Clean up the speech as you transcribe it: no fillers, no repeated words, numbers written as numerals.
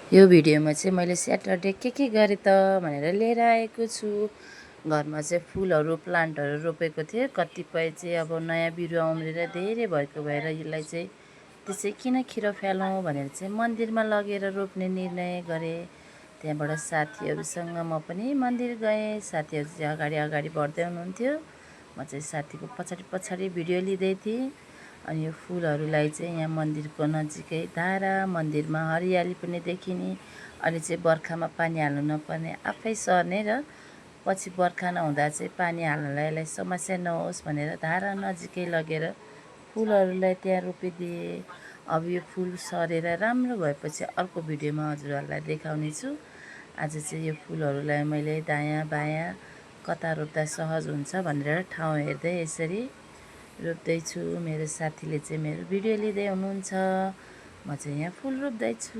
यो भिडियोमा चाहिँ मैले स्याटरडे के गरेँ त भनेर लिएर आएको छु। घरमा चाहिँ फुलहरू प्लान्टहरू रोपेको थिएँ। कतिपय चाहिँ अब नयाँ बिरुवा उम्रेर धेरै भएको भएर यसलाई चाहिँ त्यसै किन खिरो फ्यालौँ भनेर चाहिँ मन्दिरमा लगेर रोप्ने निर्णय गरेँ। त्यहाँबाट साथीहरूसँग म पनि मन्दिर गएँ। साथीहरू चाहिँ अगाडि बढ्दै हुनुहुन्थ्यो, म चाहिँ साथीको पछाडि भिडियो लिँदै थिएँ। अनि यो फुलहरूलाई चाहिँ यहाँ मन्दिरको नजिकै धारा, मन्दिरमा हरियाली पनि देखिने। अहिले चाहिँ बर्खामा पानी हाल्नु नपर्ने, आफै सर्ने र पछि बर्खा नहुँदा चाहिँ पानी हाल्नलाई यसलाई समस्या नहोस् भनेर धारा नजिकै लगेर फुलहरूलाई त्यहाँ रोपिदिएँ। अब यो फुल सरेर राम्रो भएपछि अर्को भिडियोमा हजुरहरूलाई देखाउने छु। आज चाहिँ यो फुलहरूलाई मैले दायाँ बायाँ कता रोप्दा सहज हुन्छ भनेर ठाउँ हेर्दै यसरी रोप्दैछु। मेरो साथीले चाहिँ मेरो भिडियो लिँदै हुनुहुन्छ, म चाहिँ यहाँ फुल रोप्दैछु।